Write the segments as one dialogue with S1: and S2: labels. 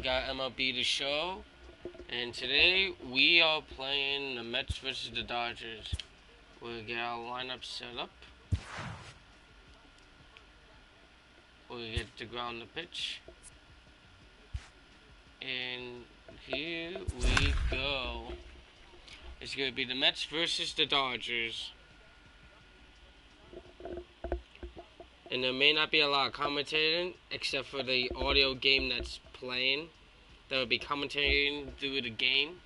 S1: got MLB to show, and today we are playing the Mets versus the Dodgers. We'll get our lineup set up. We'll get the ground the pitch. And here we go. It's going to be the Mets versus the Dodgers. And there may not be a lot of commentating, except for the audio game that's playing. That will be commentating through the game.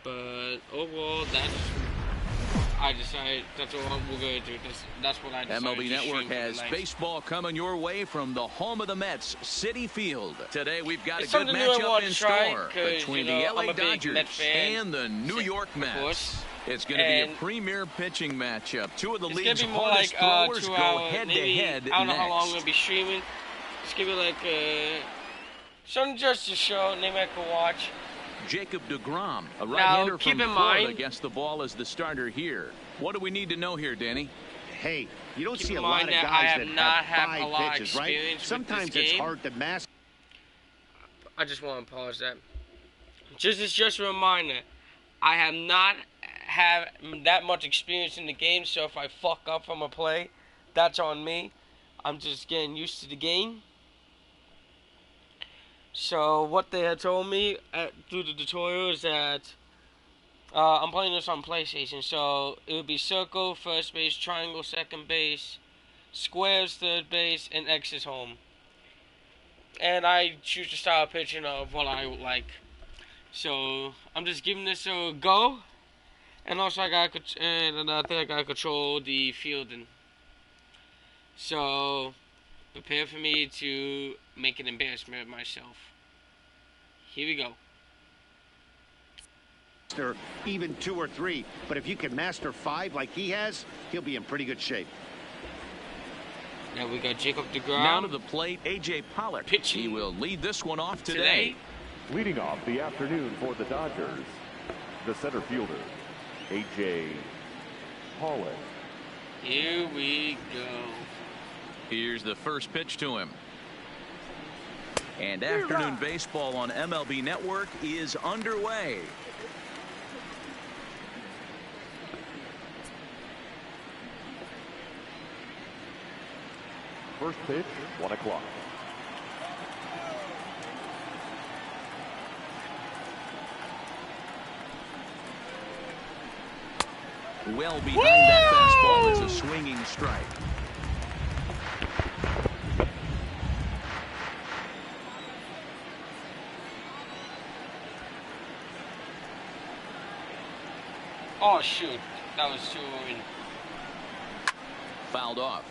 S1: But overall, I decided that's what we're going to do. That's what I decided.
S2: MLB Network has baseball coming your way from the home of the Mets, Citi Field. Today we've got a good matchup in store between the LA Dodgers and the New York Mets. It's going to be a premier pitching matchup. Two of the league's hardest throwers go head-to-head next.
S1: I don't know how long we'll be streaming. It's going to be like something just to show, name I can watch.
S2: Jacob DeGrom, a right-hander from Florida, gets the ball as the starter here. What do we need to know here, Danny?
S3: Hey, you don't see a lot of guys that have 5 pitches, right? Sometimes it's hard to master.
S1: I just want to pause that. Just a reminder, I have not have that much experience in the game, so if I fuck up from a play, that's on me. I'm just getting used to the game. So what they had told me through the tutorial is that I'm playing this on PlayStation, so it would be circle, first base, triangle, second base, squares, third base, and X is home. And I choose the style of pitching of what I would like. So I'm just giving this a go. And also I think I gotta control the fielding. So prepare for me to make an embarrassment of myself. Here we go.
S3: Even 2 or 3, but if you can master 5 like he has, he'll be in pretty good shape.
S1: Now we got Jacob DeGrom.
S2: Now to the plate, A.J. Pollock. Pitching. He will lead this one off today.
S4: Leading off the afternoon for the Dodgers, the center fielder, A.J. Pollock.
S1: Here we go.
S2: Here's the first pitch to him. And afternoon baseball on MLB Network is underway.
S4: First pitch, 1 o'clock.
S2: Well behind that fastball, it's a swinging strike.
S1: Oh shoot, that was too in.
S2: Fouled off.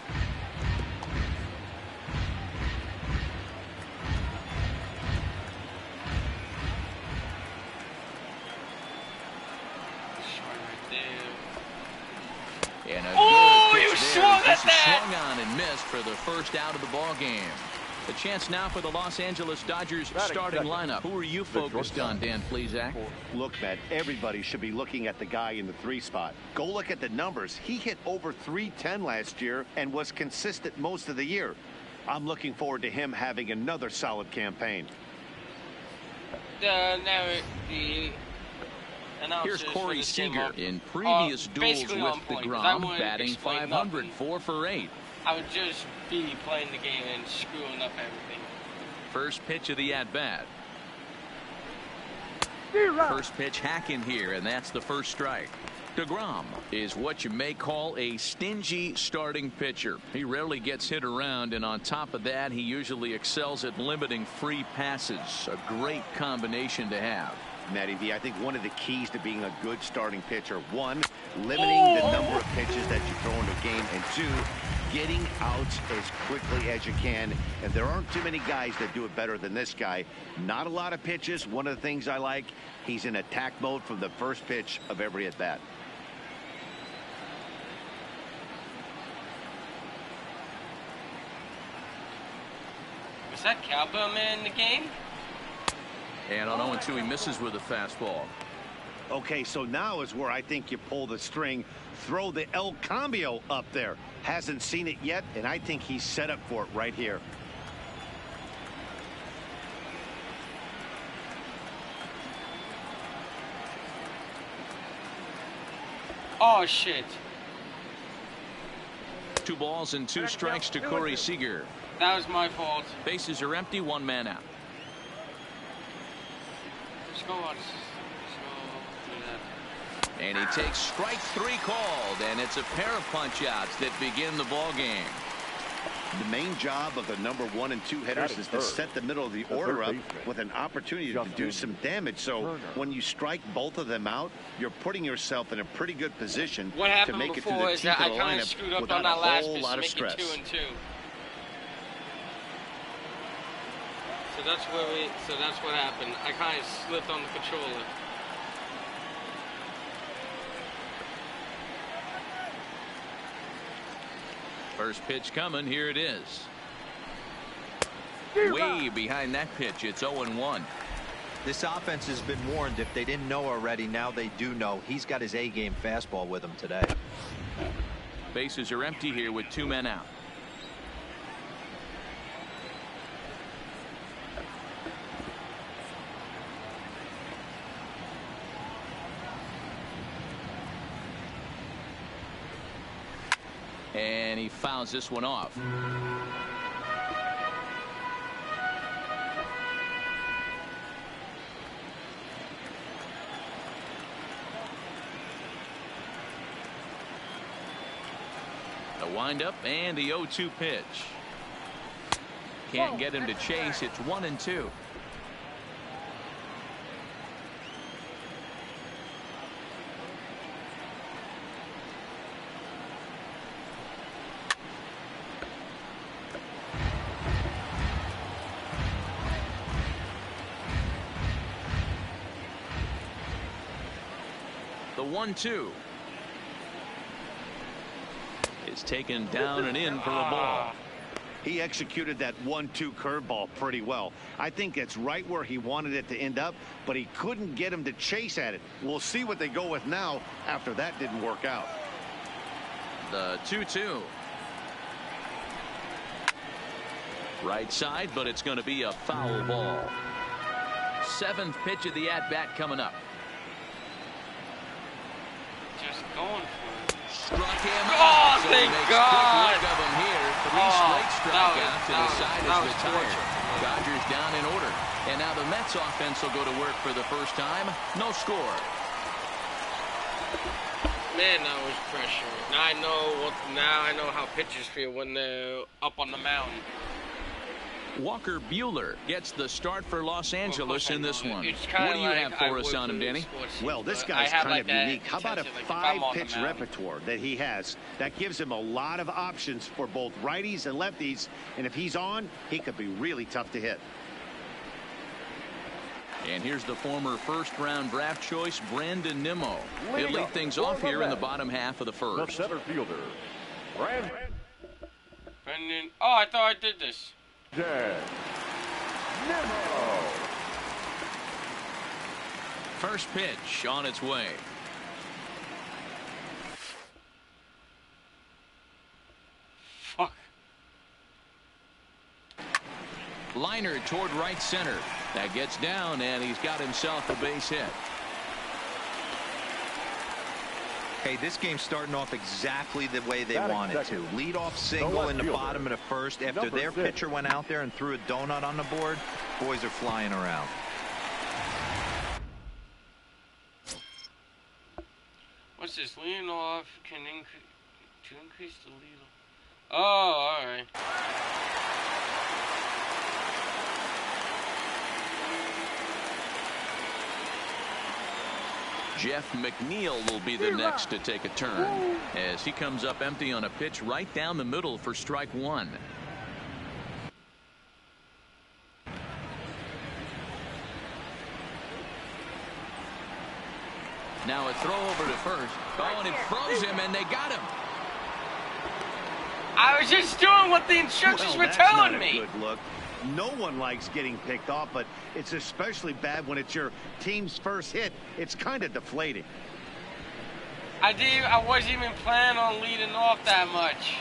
S2: And a good pitch there. Swung on and missed for the first out of the ball game. The chance now for the Los Angeles Dodgers starting lineup. Who are you focused on, Dan Plesac?
S3: Look, Matt, everybody should be looking at the guy in the 3 spot. Go look at the numbers. He hit over 310 last year and was consistent most of the year. I'm looking forward to him having another solid campaign.
S2: Here's Corey Seager in previous duels with DeGrom, batting .500, 4 for 8.
S1: I would just be playing the game and screwing up everything.
S2: First pitch of the at-bat. First pitch hack in here, and that's the first strike. DeGrom is what you may call a stingy starting pitcher. He rarely gets hit around, and on top of that, he usually excels at limiting free passes. A great combination to have.
S3: Matty V, I think one of the keys to being a good starting pitcher, 1, limiting the number of pitches that you throw into a game, and 2, getting outs as quickly as you can. And there aren't too many guys that do it better than this guy. Not a lot of pitches. One of the things I like, he's in attack mode from the first pitch of every at bat.
S1: Was that Cowbell Man in the game?
S2: And on 0-2, he misses with a fastball.
S3: Okay, so now is where I think you pull the string. Throw the El Cambio up there. Hasn't seen it yet, and I think he's set up for it right here.
S1: Oh, shit.
S2: 2 balls and 2 strikes to Corey Seager.
S1: That was my fault.
S2: Bases are empty, 1 man out.
S1: Let's go on.
S2: And he takes strike 3 called, and it's a pair of punch-outs that begin the ball game.
S3: The main job of the number 1 and 2 hitters is to set the middle of the order up with an opportunity to do some damage. So when you strike both of them out, you're putting yourself in a pretty good position to make it through the teeth of the lineup without a whole lot of stress.
S1: 2 and 2. So that's what happened. I kind of slipped on the controller.
S2: First pitch coming. Here it is. Way behind that pitch. It's 0-1.
S5: This offense has been warned. If they didn't know already, now they do know. He's got his A-game fastball with him today.
S2: Bases are empty here with 2 men out. And he fouls this one off. The windup and the 0-2 pitch. Can't get him to chase. It's 1-2. The 1-2 is taken down and in for a ball.
S3: He executed that 1-2 curveball pretty well. I think it's right where he wanted it to end up, but he couldn't get him to chase at it. We'll see what they go with now after that didn't work out.
S2: The 2-2. Right side, but it's going to be a foul ball. 7th pitch of the at-bat coming up.
S1: Just going for it.
S2: Struck him
S1: out.
S2: Oh,
S1: so thank God.
S2: Quick work of him here. 3 straight strikeouts to the side is retired. Dodgers down in order. And now the Mets offense will go to work for the first time. No score.
S1: Man, that was pressure. Now I know how pitchers feel when they're up on the mountain.
S2: Walker Buehler gets the start for Los Angeles in this one. What do you have for us on him, Danny?
S3: Well, this guy's kind of unique. How about a 5-pitch repertoire that he has? That gives him a lot of options for both righties and lefties. And if he's on, he could be really tough to hit.
S2: And here's the former first-round draft choice, Brandon Nimmo. He'll lead things off here in the bottom half of the first.
S4: The center fielder,
S1: Brandon. Oh, I thought I did this.
S2: First pitch on its way.
S1: Fuck.
S2: Liner toward right center. That gets down, and he's got himself a base hit.
S5: Hey, this game's starting off exactly the way they wanted to. Lead-off single in the bottom of the first. After their pitcher went out there and threw a donut on the board, boys are flying around.
S1: What's this? Leading off can increase the lead. Oh, all right.
S2: Jeff McNeil will be the next to take a turn as he comes up empty on a pitch right down the middle for strike 1. Now a throw over to first. Oh, and it froze him, and they got him.
S1: I was just doing what the instructions were telling me.
S3: Good look. No one likes getting picked off, but it's especially bad when it's your team's first hit. It's kind of deflating.
S1: I wasn't even planning on leading off that much.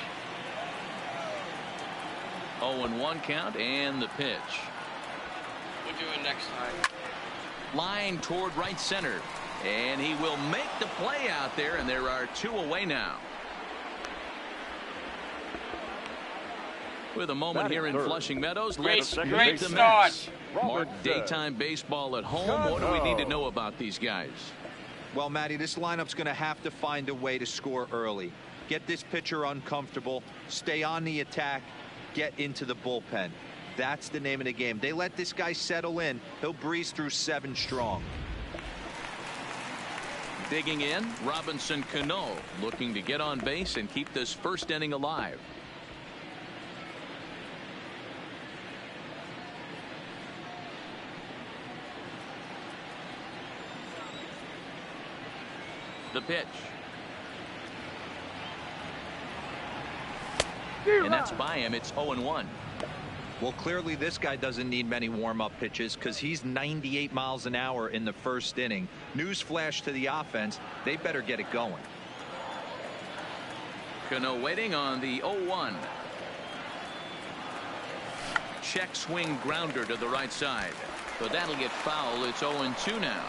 S2: 0-1 count and the pitch.
S1: We'll do it next time.
S2: Line toward right center. And he will make the play out there, and there are 2 away now. With a moment here in Flushing Meadows, let's
S1: great start.
S2: Mark daytime baseball at home. What do we need to know about these guys?
S5: Well, Matty, this lineup's going to have to find a way to score early. Get this pitcher uncomfortable, stay on the attack, get into the bullpen. That's the name of the game. They let this guy settle in, he'll breeze through 7 strong.
S2: Digging in, Robinson Cano looking to get on base and keep this first inning alive. The pitch. And that's by him. It's 0-1.
S5: Well, clearly this guy doesn't need many warm-up pitches because he's 98 miles an hour in the first inning. Newsflash to the offense, they better get it going.
S2: Cano waiting on the 0-1. Check swing grounder to the right side. But that'll get foul. It's 0-2 now.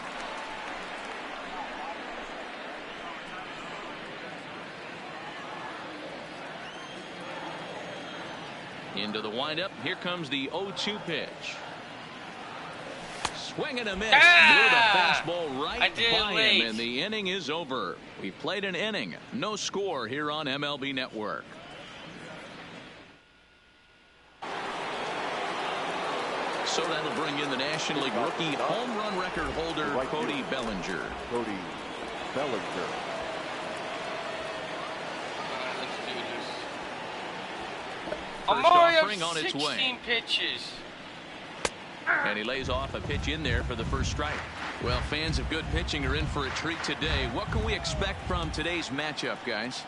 S2: Into the windup. Here comes the 0-2 pitch. Swing and a miss. Blew the fastball right by him, and the inning is over. We played an inning. No score here on MLB Network. So that'll bring in the National League rookie home run record holder, Cody Bellinger.
S4: Cody Bellinger.
S2: First offering on its way.
S1: 16 pitches.
S2: And he lays off a pitch in there for the first strike. Well, fans of good pitching are in for a treat today. What can we expect from today's matchup, guys?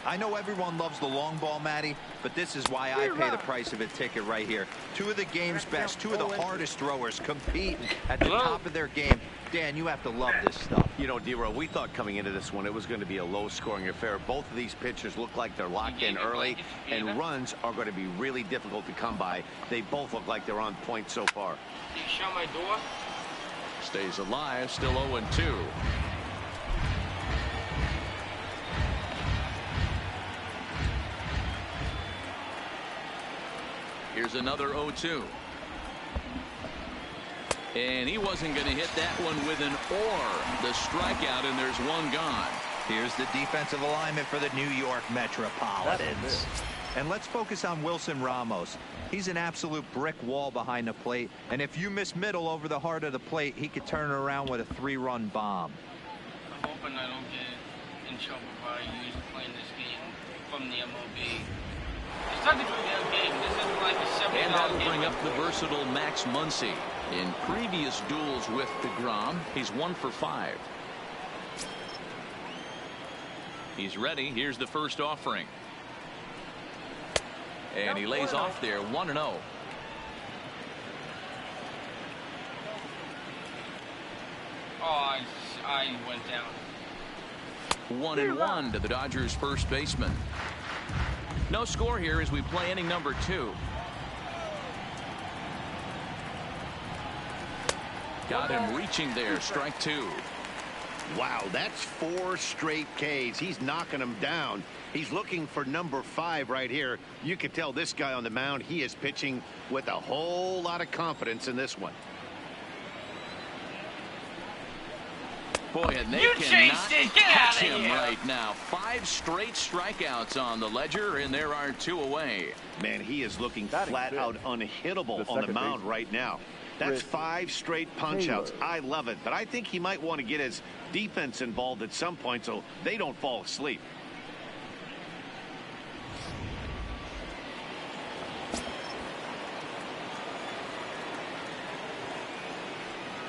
S5: I know everyone loves the long ball, Matty, but this is why I pay the price of a ticket right here. 2 of the game's best, 2 of the hardest throwers competing at the top of their game. Dan, you have to love this stuff.
S3: You know, D-Row, we thought coming into this one it was going to be a low-scoring affair. Both of these pitchers look like they're locked in early, and runs are going to be really difficult to come by. They both look like they're on point so far.
S1: Can you shut my door?
S2: Stays alive, still 0-2. Here's another 0-2. And he wasn't going to hit that one with an or. The strikeout, and there's 1 gone.
S5: Here's the defensive alignment for the New York Metropolitans. And let's focus on Wilson Ramos. He's an absolute brick wall behind the plate. And if you miss middle over the heart of the plate, he could turn it around with a 3-run bomb.
S1: I'm hoping I don't get in trouble by playing this game from the MLB. It's not the real game. This is like a 7
S2: And that'll bring up the versatile Max Muncy. In previous duels with DeGrom, he's 1 for 5. He's ready. Here's the first offering. And he lays off there, 1-0.
S1: Oh, I went down.
S2: 1-1 to the Dodgers' first baseman. No score here as we play inning number 2. Got him reaching there, strike 2.
S3: Wow, that's 4 straight Ks. He's knocking them down. He's looking for number 5 right here. You can tell this guy on the mound, he is pitching with a whole lot of confidence in this one.
S2: Boy, and they cannot catch him right now. 5 straight strikeouts on the ledger, and there are 2 away.
S3: Man, he is looking flat out unhittable on the mound right now. That's 5 straight punch-outs. I love it, but I think he might want to get his defense involved at some point so they don't fall asleep.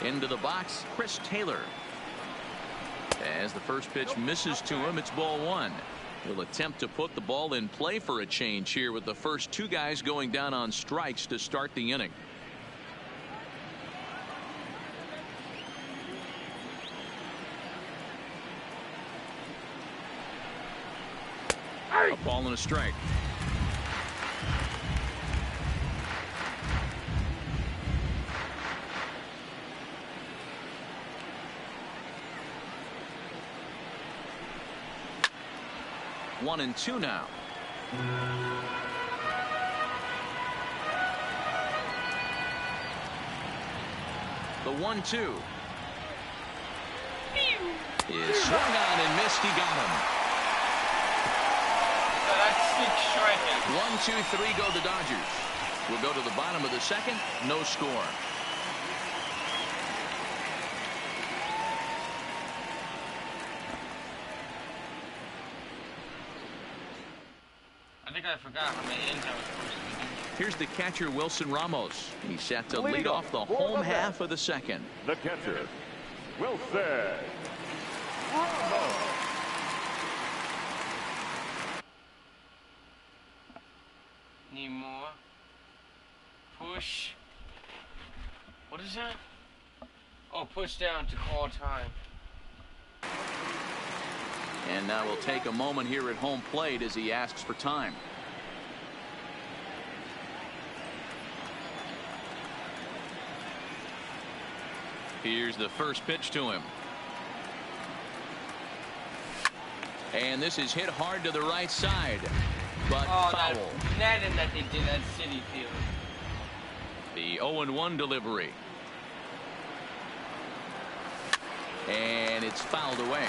S2: Into the box, Chris Taylor. As the first pitch misses to him, it's ball 1. He'll attempt to put the ball in play for a change here with the first 2 guys going down on strikes to start the inning. A ball and a strike. 1-2 now. The 1-2 is swung on and missed. He got him.
S1: That's 6 strikeouts.
S2: 1-2-3 go the Dodgers. We'll go to the bottom of the second. No score.
S1: I think I forgot how many innings I was supposed to be doing.
S2: Here's the catcher, Wilson Ramos. He's set to lead off the home half of the second.
S4: The catcher, Wilson Ramos.
S1: Need more. Push. What is that? Oh, push down to call time.
S2: And now we'll take a moment here at home plate as he asks for time. Here's the first pitch to him. And this is hit hard to the right side, but foul.
S1: That netting that they did at Citi Field.
S2: The 0-1 delivery. And it's fouled away.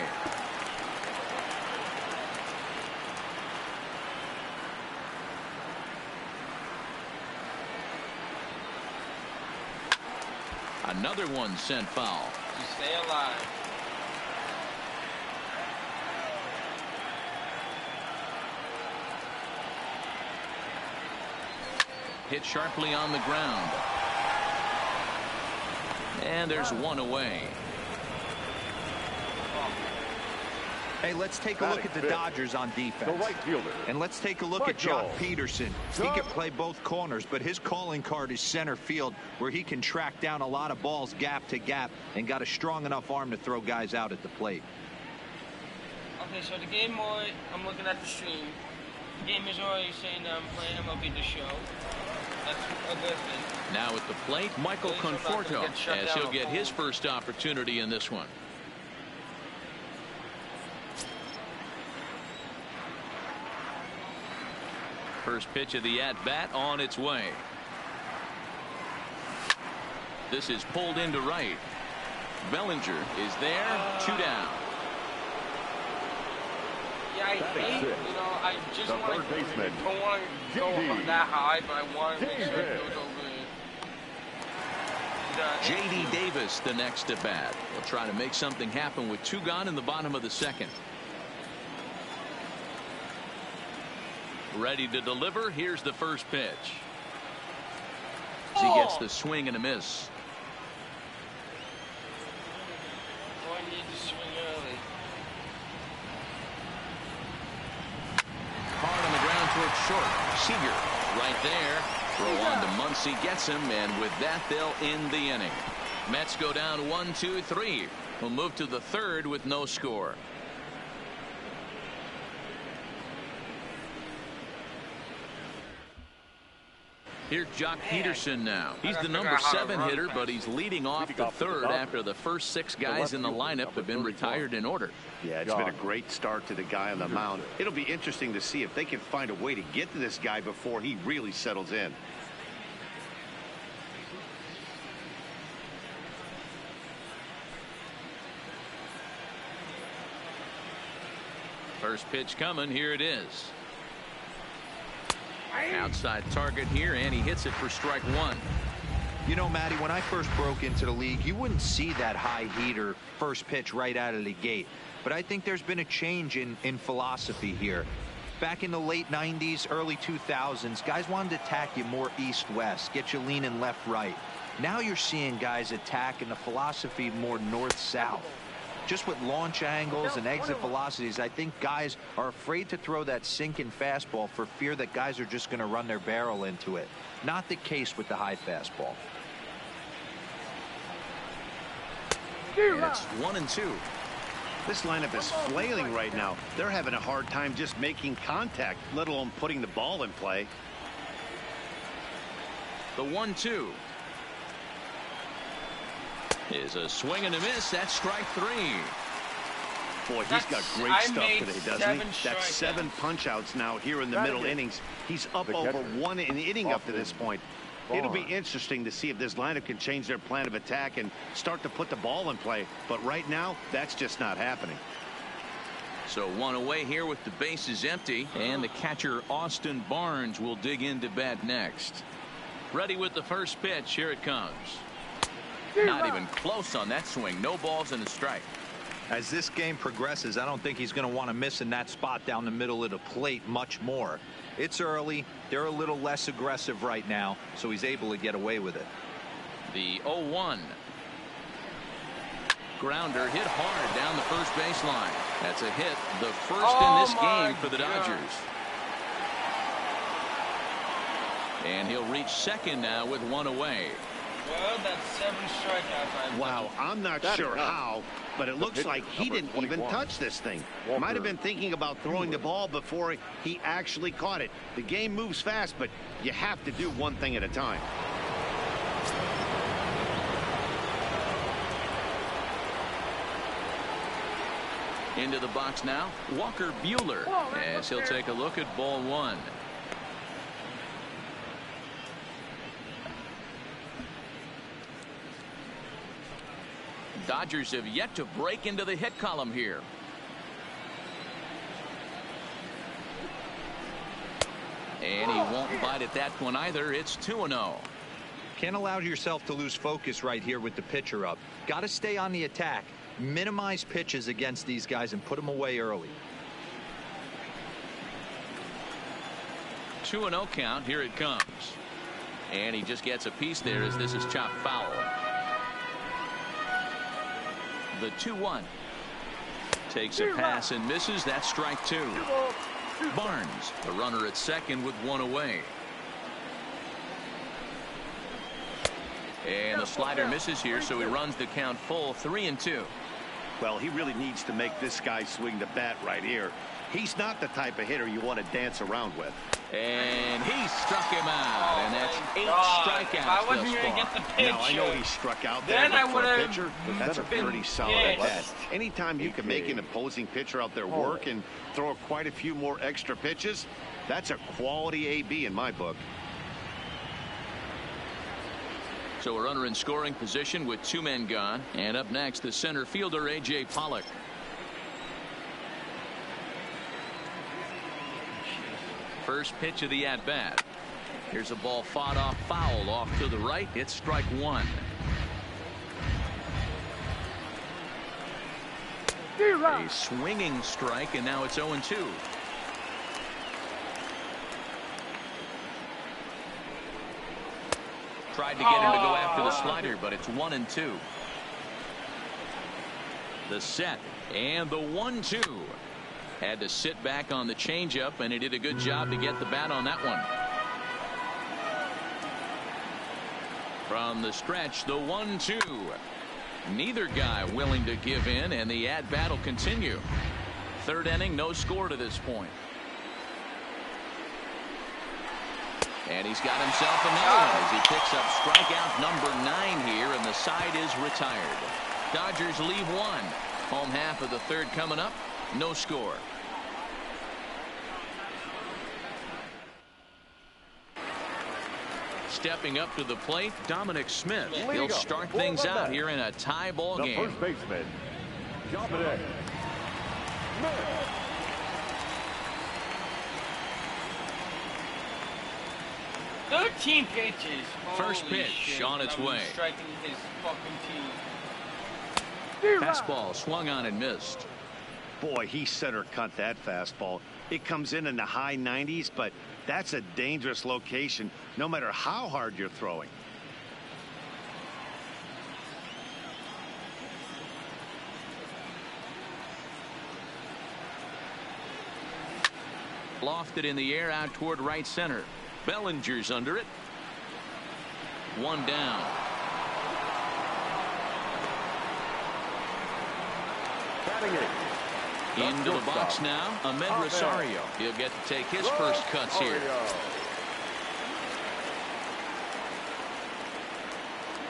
S2: Another one sent foul.
S1: Just stay alive.
S2: Hit sharply on the ground. And there's one away.
S5: Hey, let's take a look at the Dodgers on defense.
S4: The right fielder.
S5: And let's take a look at Jock Peterson. He can play both corners, but his calling card is center field, where he can track down a lot of balls gap to gap and got a strong enough arm to throw guys out at the plate.
S1: Okay, so the game mode, I'm looking at the stream. The game is already saying that I'm playing MLB The Show. That's a good thing.
S2: Now at the plate, Michael Conforto, as he'll get his first opportunity in this one. First pitch of the at-bat on its way. This is pulled into right. Bellinger is there, 2 down.
S1: Yeah, I hate, I just want to, don't want to go that high, but I want to make sure it goes over.
S2: J.D. Davis, the next at bat. Will try to make something happen with 2 gone in the bottom of the second. Ready to deliver. Here's the first pitch. He gets the swing and a miss.
S1: I need to swing early.
S2: Hard on the ground towards short. Seager right there. Throw on to Muncy, gets him, and with that they'll end the inning. Mets go down 1-2-3. We'll move to the third with no score. Here's Jock Peterson now. He's the number 7 hitter, but he's leading off the third after the first 6 guys in the lineup have been retired in order.
S3: Yeah, it's been a great start to the guy on the mound. It'll be interesting to see if they can find a way to get to this guy before he really settles in.
S2: First pitch coming. Here it is. Outside target here, and he hits it for strike 1.
S5: You know, Matty, when I first broke into the league, you wouldn't see that high heater first pitch right out of the gate. But I think there's been a change in philosophy here. Back in the late 90s, early 2000s, guys wanted to attack you more east-west, get you leaning left-right. Now you're seeing guys attack in the philosophy more north-south. Just with launch angles and exit velocities, I think guys are afraid to throw that sinking fastball for fear that guys are just going to run their barrel into it. Not the case with the high fastball.
S2: And it's 1-2.
S3: This lineup is flailing right now. They're having a hard time just making contact, let alone putting the ball in play.
S2: The 1-2 is a swing and a miss. That's strike 3.
S3: Boy, he's got great stuff today, doesn't he? That's 7 punch-outs now here in the middle innings. He's up over 1 inning up to this point. It'll be interesting to see if this lineup can change their plan of attack and start to put the ball in play. But right now, that's just not happening.
S2: So 1 away here with the bases empty, and the catcher Austin Barnes will dig into bat next. Ready with the first pitch. Here it comes. Not even close on that swing. No balls and a strike.
S5: As this game progresses, I don't think he's going to want to miss in that spot down the middle of the plate much more. It's early. They're a little less aggressive right now, so he's able to get away with it.
S2: The 0-1. Grounder hit hard down the first baseline. That's a hit, the first in this game for the Dodgers. And he'll reach second now with 1 away.
S1: Well, that's 7 strikeouts.
S3: Wow, I'm not sure how, but it looks like he didn't even touch this thing. Might have been thinking about throwing the ball before he actually caught it. The game moves fast, but you have to do one thing at a time.
S2: Into the box now, Walker Buehler, as he'll take a look at ball 1. Dodgers have yet to break into the hit column here. And he won't bite at that one either. It's 2-0.
S5: Can't allow yourself to lose focus right here with the pitcher up. Got to stay on the attack. Minimize pitches against these guys and put them away early.
S2: 2-0 count. Here it comes. And he just gets a piece there as this is chopped foul. The 2-1. Takes a pass and misses. That's strike 2. Barnes, the runner at second with 1 away. And the slider misses here, so he runs the count full, 3-2.
S3: Well, he really needs to make this guy swing the bat right here. He's not the type of hitter you want to dance around with.
S2: And he struck him out, and that's 8 strikeouts.
S1: I wasn't going to get the pitch.
S3: Now, I know he struck out there,
S1: then
S3: but
S1: I
S3: for a pitcher, that's a pretty solid at bat.
S1: Yes.
S3: Anytime you can make an opposing pitcher out there work and throw quite a few more extra pitches, that's a quality AB in my book.
S2: So a runner in scoring position with 2 men gone. And up next, the center fielder, A.J. Pollock. First pitch of the at-bat. Here's a ball fought off foul off to the right. It's strike 1. A swinging strike, and now it's 0-2. Tried to get him to go after the slider, but it's 1-2. The set and the 1-2. Had to sit back on the changeup, and he did a good job to get the bat on that one. From the stretch, the 1-2. Neither guy willing to give in, and the at-bat will continue. Third inning, no score to this point. And he's got himself another one as he picks up strikeout number 9 here, and the side is retired. Dodgers leave 1. Home half of the third coming up. No score. Stepping up to the plate, Dominic Smith. He'll start things out here in a tie ball game.
S4: The first baseman, Dominic Smith.
S1: 13 pitches.
S2: First pitch
S1: shit.
S2: on its way.
S1: Striking his fucking team.
S2: Fastball swung on and missed.
S3: Boy, he center cut that fastball. It comes in the high 90s, but that's a dangerous location no matter how hard you're throwing.
S2: Lofted in the air out toward right center. Bellinger's under it. 1 down. Into the box now, Ahmed Rosario. He'll get to take his first cuts here.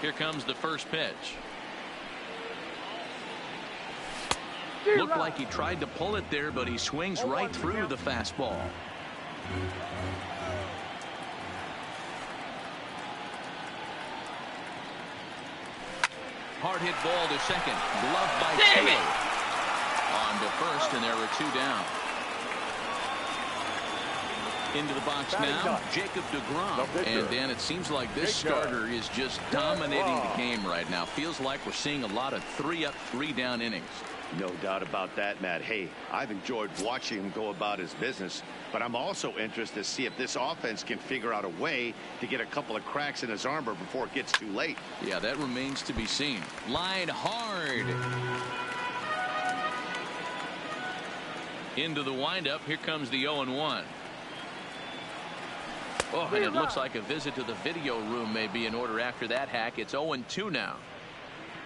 S2: Here comes the first pitch. Looked like he tried to pull it there, but he swings right through the fastball. Hard hit ball to second. Gloved by Taylor. On to first, and there were 2 down. Into the box now, Jacob deGrom. And Dan, it seems like this starter is just dominating the game right now. Feels like we're seeing a lot of 3-up, 3-down innings.
S3: No doubt about that, Matt. Hey, I've enjoyed watching him go about his business, but I'm also interested to see if this offense can figure out a way to get a couple of cracks in his armor before it gets too late.
S2: Yeah, that remains to be seen. Line hard. Into the windup. Here comes the 0-1. Oh, and it looks like a visit to the video room may be in order after that hack. It's 0-2 now.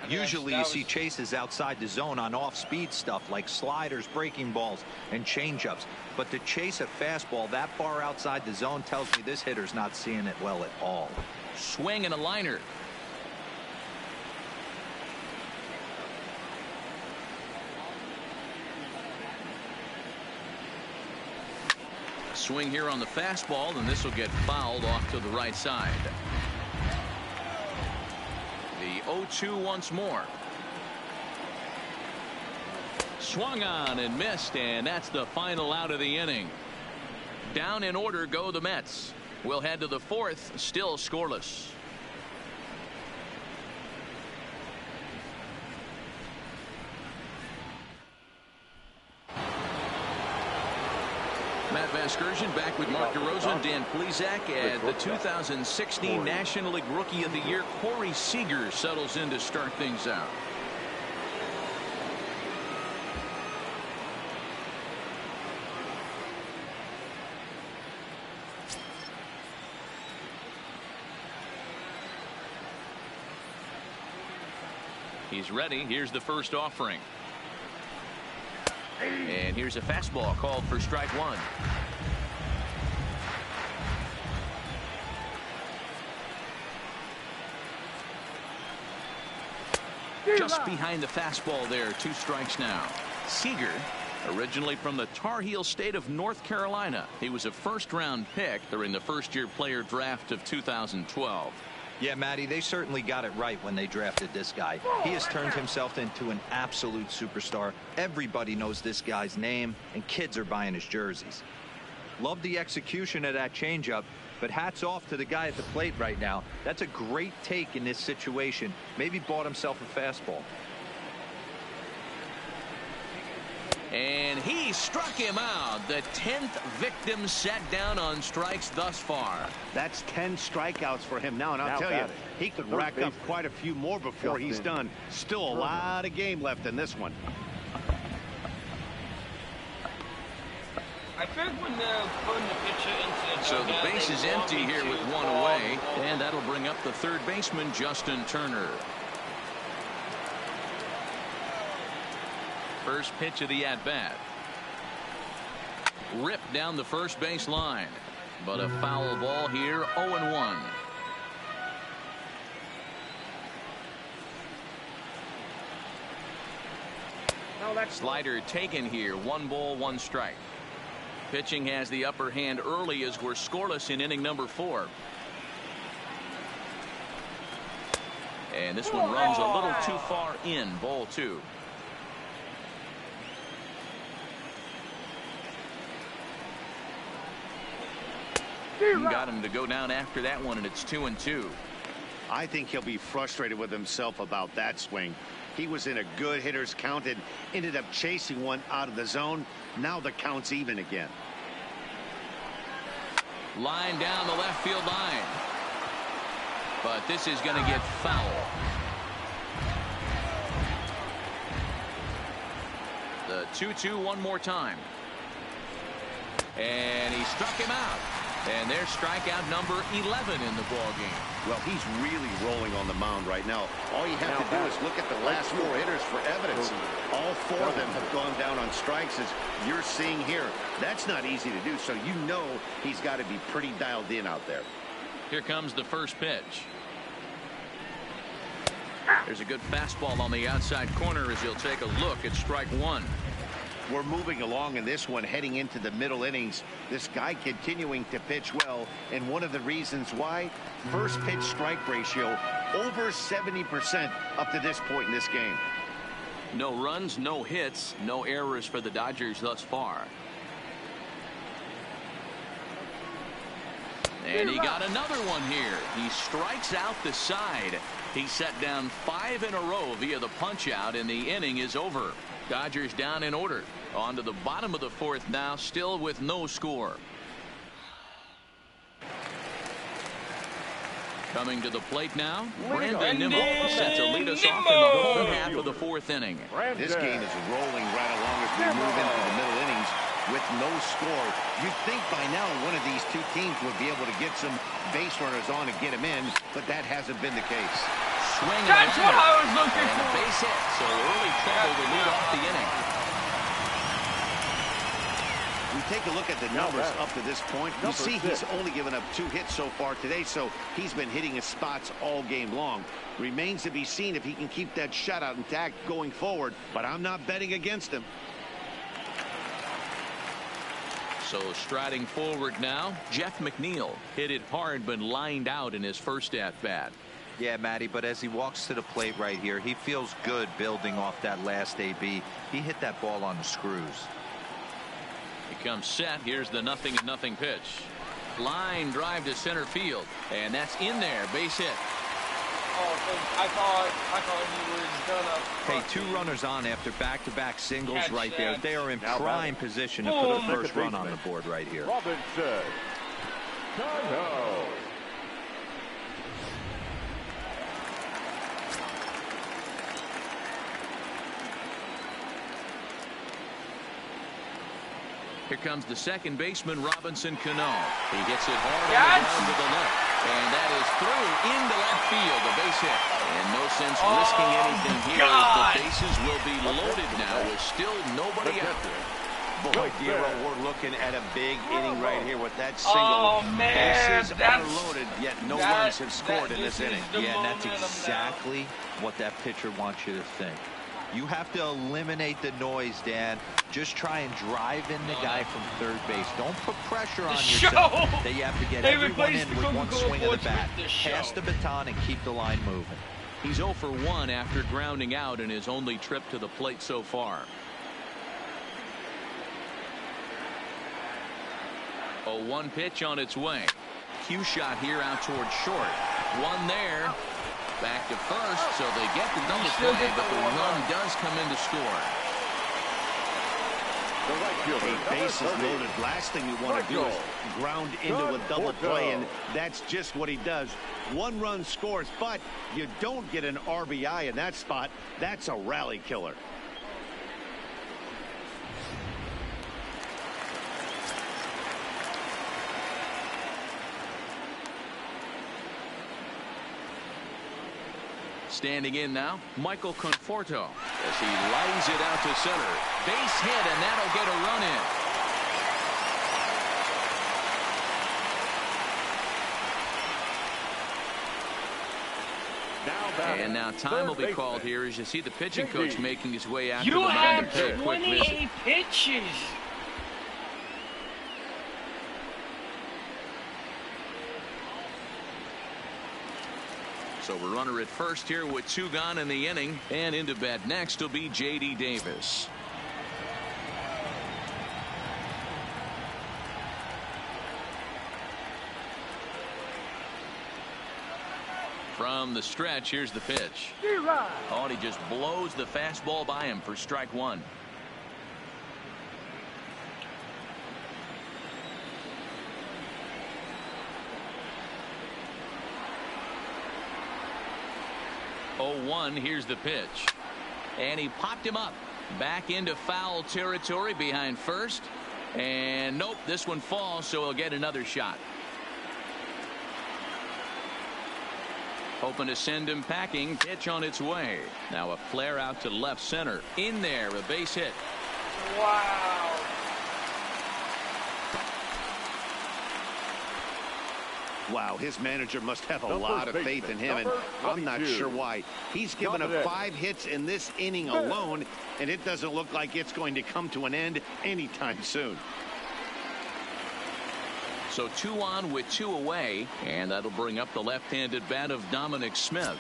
S5: Usually you see chases outside the zone on off-speed stuff like sliders, breaking balls, and changeups. But to chase a fastball that far outside the zone tells me this hitter's not seeing it well at all.
S2: Swing and a liner. Swing here on the fastball, and this will get fouled off to the right side. The 0-2 once more. Swung on and missed, and that's the final out of the inning. Down in order go the Mets. We'll head to the 4th, still scoreless. Matt Vasgersian back with Mark DeRosa and Dan Plesac as the 2016 National League Rookie of the Year Corey Seager settles in to start things out. He's ready. Here's the first offering. And here's a fastball called for strike 1. Just behind the fastball there. 2 strikes now. Seager, originally from the Tar Heel state of North Carolina. He was a first-round pick during the first-year player draft of 2012.
S5: Yeah, Matty, they certainly got it right when they drafted this guy. He has turned himself into an absolute superstar. Everybody knows this guy's name, and kids are buying his jerseys. Love the execution of that changeup, but hats off to the guy at the plate right now. That's a great take in this situation. Maybe bought himself a fastball.
S2: And he struck him out. The 10th victim set down on strikes thus far.
S3: That's 10 strikeouts for him now, and I'll tell you, he could rack up quite a few more before he's done. Still a lot of game left in this one.
S1: I think when they're putting the pitcher into the
S2: so the base is empty here with 1 away, and that'll bring up the third baseman, Justin Turner. First pitch of the at-bat. Ripped down the first base line. But a foul ball here, 0-1. Slider taken here, 1 ball, 1 strike. Pitching has the upper hand early as we're scoreless in inning number 4. And this one runs a little too far in, ball 2. Got him to go down after that one, and it's 2-2.
S3: I think he'll be frustrated with himself about that swing. He was in a good hitter's count and ended up chasing one out of the zone. Now the count's even again.
S2: Line down the left field line. But this is going to get foul. The 2-2 one more time. And he struck him out. And there's strikeout number 11 in the ball game.
S3: Well, he's really rolling on the mound right now. All you have to do is look at the last 4 hitters for evidence. All 4 of them have gone down on strikes, as you're seeing here. That's not easy to do, so you know he's got to be pretty dialed in out there.
S2: Here comes the first pitch. There's a good fastball on the outside corner as he'll take a look at strike one.
S3: We're moving along in this one, heading into the middle innings. This guy continuing to pitch well, and one of the reasons why, first pitch strike ratio over 70% up to this point in this game.
S2: No runs, no hits, no errors for the Dodgers thus far. And he got another one here. He strikes out the side. He set down 5 in a row via the punch out, and the inning is over. Dodgers down in order. On to the bottom of the fourth now, still with no score. Coming to the plate now, Brandon Nimmo set to lead us off in the home half of the fourth inning.
S3: This game is rolling right along as we move into the middle innings with no score. You'd think by now one of these two teams would be able to get some base runners on and get them in, but that hasn't been the case.
S2: Swing.
S1: That's what I was looking
S2: for. Base hit, so early trouble to lead off the inning.
S3: We take a look at the numbers up to this point. You see he's only given up 2 hits so far today, so he's been hitting his spots all game long. Remains to be seen if he can keep that shutout intact going forward, but I'm not betting against him.
S2: So striding forward now, Jeff McNeil hit it hard but lined out in his first at-bat.
S5: Yeah, Matty, but as he walks to the plate right here, he feels good building off that last AB. He hit that ball on the screws.
S2: He comes set. Here's the 0-0 pitch. Line drive to center field, and that's in there. Base hit.
S1: Oh, I thought he was gonna.
S5: Hey, 2 runners on after back-to-back singles right there. They are in prime position to put a first run on the board right here.
S4: Robinson Cano.
S2: Here comes the second baseman, Robinson Cano. He hits it hard on the ground to the left. And that is through into left field, a base hit. And no sense risking anything here as the bases will be loaded now with still nobody out there.
S3: Boy, Guerrero, we're looking at a big inning right here with that single. Bases are loaded, yet no runs have scored in this inning.
S5: Yeah, and that's exactly what that pitcher wants you to think. You have to eliminate the noise, Dan. Just try and drive in the guy from third base. Don't put pressure on yourself that you have to get everyone in with one swing of the bat. Pass the baton and keep the line moving.
S2: He's 0 for 1 after grounding out in his only trip to the plate so far. A 1 pitch on its way. Cue shot here out towards short. One there. Back to first, so they get the double play, but the run does come in to score.
S3: Bases loaded. Last thing you want to do is ground into a double play, and that's just what he does. 1 run scores, but you don't get an RBI in that spot. That's a rally killer.
S2: Standing in now, Michael Conforto as he lines it out to center. Base hit, and that'll get a run in. And now time will be called here as you see the pitching coach making his way out to the mound to pay a quick visit.
S1: 28 pitches.
S2: So we're runner at first here with 2 gone in the inning, and into bat next will be J.D. Davis. From the stretch, here's the pitch. Oh, and he just blows the fastball by him for strike 1. Oh, 1, here's the pitch. And he popped him up. Back into foul territory behind first. And nope, this one falls, so he'll get another shot. Hoping to send him packing. Pitch on its way. Now a flare out to left center. In there, a base hit.
S1: Wow.
S3: Wow, his manager must have a lot of faith in him, and I'm not sure why. He's given up 5 hits in this inning alone, and it doesn't look like it's going to come to an end anytime soon.
S2: So 2 on with 2 away, and that'll bring up the left-handed bat of Dominic Smith.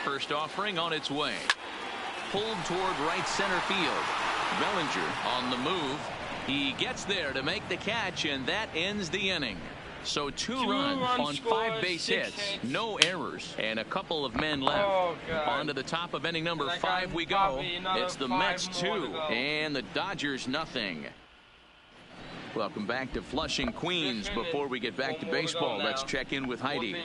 S2: First offering on its way. Pulled toward right center field. Bellinger on the move. He gets there to make the catch, and that ends the inning. So 2 runs on 5 base hits, no errors, and a couple of men left. On to the top of inning number 5 we go. It's the Mets 2 and the Dodgers nothing. Welcome back to Flushing, Queens. Before we get back to baseball, let's check in with Heidi.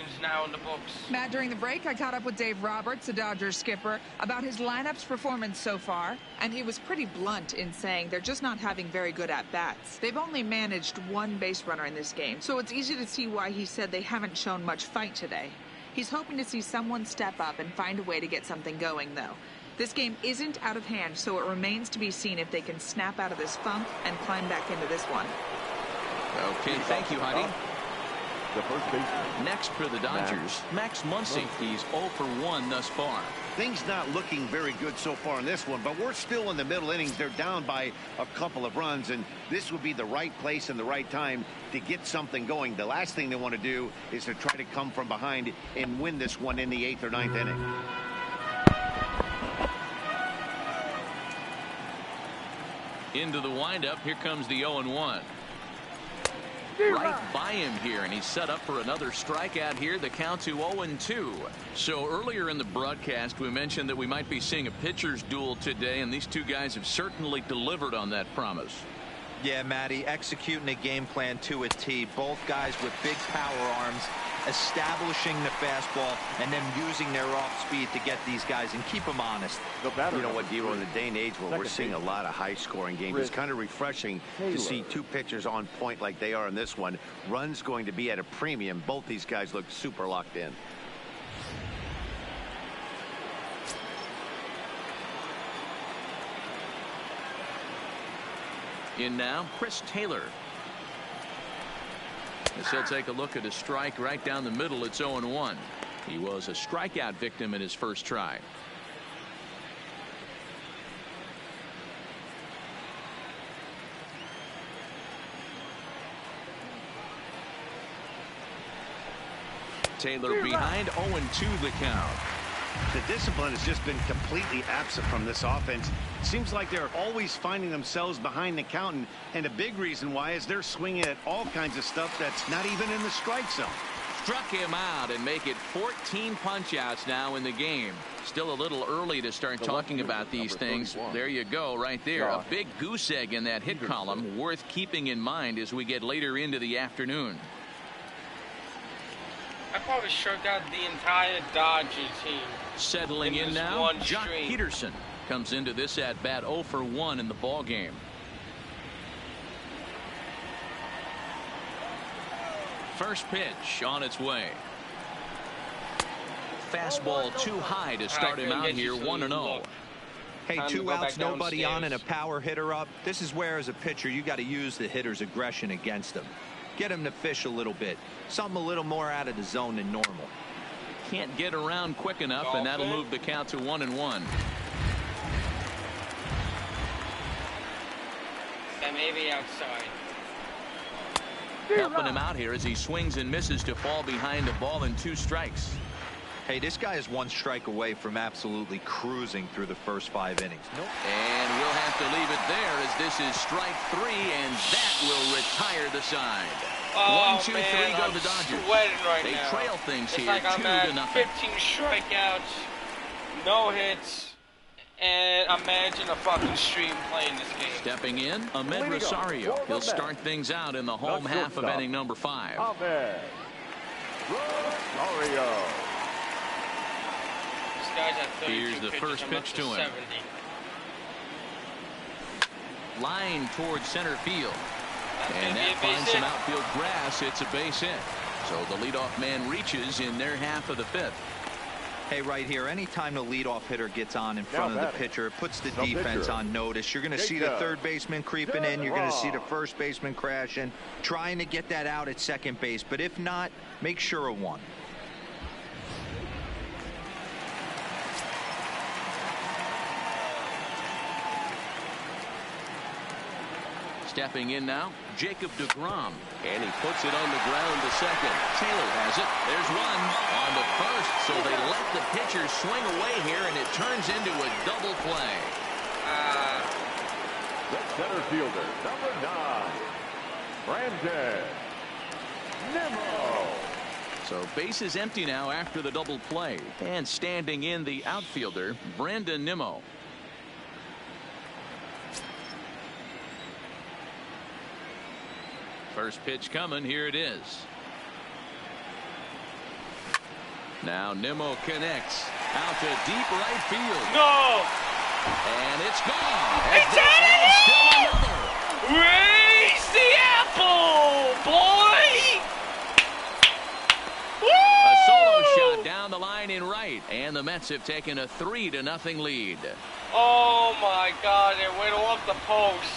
S6: Matt, during the break, I caught up with Dave Roberts, the Dodgers skipper, about his lineup's performance so far, and he was pretty blunt in saying they're just not having very good at-bats. They've only managed 1 base runner in this game, so it's easy to see why he said they haven't shown much fight today. He's hoping to see someone step up and find a way to get something going, though. This game isn't out of hand, so it remains to be seen if they can snap out of this funk and climb back into this one.
S2: Okay, thank you, Heidi.
S4: The first baseman.
S2: Next for the Dodgers, Max Muncy. He's 0 for 1 thus far.
S3: Things not looking very good so far in this one, but we're still in the middle innings. They're down by a couple of runs, and this would be the right place and the right time to get something going. The last thing they want to do is to try to come from behind and win this one in the 8th or 9th inning.
S2: Into the windup. Here comes the 0-1. Right by him here, and he's set up for another strikeout here. The count to 0-2. So earlier in the broadcast, we mentioned that we might be seeing a pitcher's duel today, and these 2 guys have certainly delivered on that promise.
S5: Yeah, Matty, executing a game plan to a T. Both guys with big power arms, establishing the fastball, and then using their off speed to get these guys and keep them honest.
S3: You know what, Dero, in the day and age where we're seeing a lot of high-scoring games, it's kind of refreshing to see 2 pitchers on point like they are in this one. Runs going to be at a premium. Both these guys look super locked in.
S2: In now, Chris Taylor. As he'll take a look at a strike right down the middle. It's 0-1. He was a strikeout victim in his first try. Taylor behind, 0-2 the count.
S3: The discipline has just been completely absent from this offense. Seems like they're always finding themselves behind the count, and a big reason why is they're swinging at all kinds of stuff that's not even in the strike zone.
S2: Struck him out and make it 14 punch-outs now in the game. Still a little early to start talking about these things. There you go, right there. A big goose egg in that hit column, worth keeping in mind as we get later into the afternoon.
S1: I probably struck out the entire Dodger team.
S2: Settling in now, Jock Peterson comes into this at bat 0 for 1 in the ball game. First pitch on its way. Fastball too high to start him out here, 1-0.
S5: Hey, 2 outs, nobody on, and a power hitter up. This is where, as a pitcher, you got to use the hitter's aggression against him. Get him to fish a little bit. Something a little more out of the zone than normal.
S2: Can't get around quick enough, and that'll move the count to 1-1.
S1: And maybe outside.
S2: Helping him out here as he swings and misses to fall behind a ball and 2 strikes.
S5: Hey, this guy is 1 strike away from absolutely cruising through the first 5 innings.
S2: And we'll have to leave it there as this is strike 3, and that will retire the side. 1, 2, 3 go the Dodgers. They trail things here 2-0.
S1: 15 strikeouts, no hits, and I'm managing a fucking stream playing this game.
S2: Stepping in, Ahmed Rosario. He'll start things out in the home half of inning number 5.
S4: Ahmed Rosario.
S2: Here's the first pitch to him. Line towards center field. And that finds some outfield grass. It's a base hit. So the leadoff man reaches in their half of the 5th.
S5: Hey, right here, anytime the leadoff hitter gets on in front of the pitcher, it puts the defense on notice. You're going to see the third baseman creeping in. You're going to see the first baseman crashing, trying to get that out at second base. But if not, make sure of one.
S2: Stepping in now, Jacob deGrom. And he puts it on the ground to second. Taylor has it. There's one on the first. So they let the pitcher swing away here, and it turns into a double play.
S4: The center fielder, number 9, Brandon Nimmo.
S2: So base is empty now after the double play. And standing in the outfielder, Brandon Nimmo. First pitch coming. Here it is. Now Nimmo connects out to deep right field.
S1: No!
S2: And it's gone.
S1: It's out!
S2: Still another.
S1: Raise the apple, boy!
S2: A solo shot down the line in right. And the Mets have taken a 3-0 lead.
S1: Oh my God, it went off the post.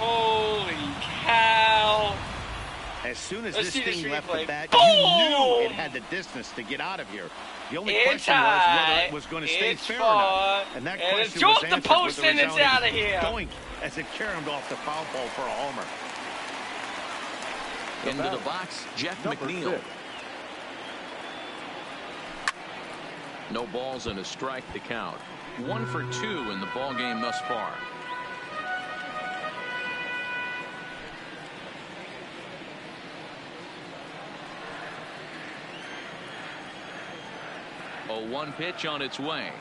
S1: Holy cow.
S3: As soon as this thing left the bat,
S1: boom!
S3: You knew it had the distance to get out of here. The only question was whether it was going to stay fair or not. And that question was answered
S1: the post
S3: with a
S1: and it's out of here.
S3: Doink as it caromed off the foul pole for a homer.
S2: Into the box, Jeff McNeil.
S4: 6.
S2: No balls and a strike to count. 1 for 2 in the ball game thus far. A 1 pitch on its way.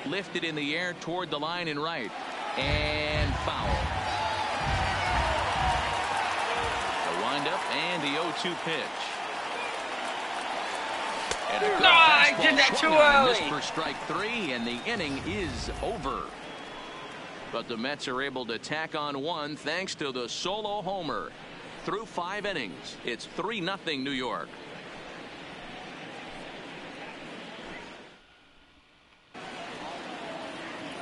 S2: Lifted in the air toward the line and right. And foul. The windup and the 0-2 pitch. And
S1: I did that too early.
S2: Missed for strike 3, and the inning is over. But the Mets are able to tack on 1 thanks to the solo homer. Through 5 innings, it's 3-0 New York.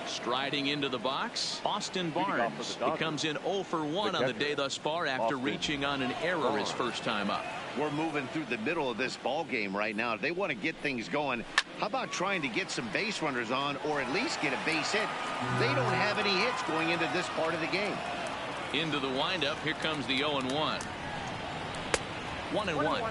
S2: Striding into the box, Austin Barnes. He comes in 0 for 1 on the day thus far after reaching on an error his first time up.
S3: We're moving through the middle of this ball game right now. If they want to get things going, how about trying to get some base runners on or at least get a base hit? They don't have any hits going into this part of the game.
S2: Into the windup, here comes the 0-1. 1-1.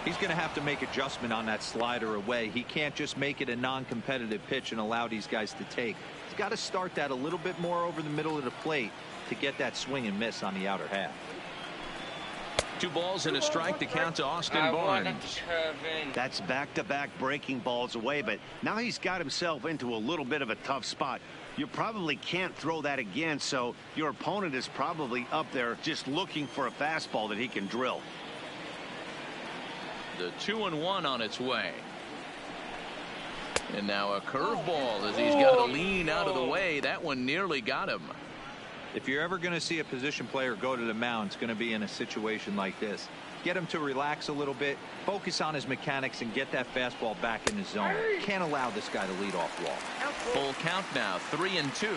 S5: He's going to have to make adjustment on that slider away. He can't just make it a non-competitive pitch and allow these guys to take. He's got to start that a little bit more over the middle of the plate to get that swing and miss on the outer half.
S2: 2 balls and a strike to count to Austin Barnes.
S3: That's back-to-back breaking balls away, but now he's got himself into a little bit of a tough spot. You probably can't throw that again, so your opponent is probably up there just looking for a fastball that he can drill.
S2: The 2-1 on its way. And now a curveball as he's got to lean out of the way. That one nearly got him.
S5: If you're ever going to see a position player go to the mound, it's going to be in a situation like this. Get him to relax a little bit, focus on his mechanics, and get that fastball back in the zone. Can't allow this guy to lead off walk.
S2: Full count now, 3-2.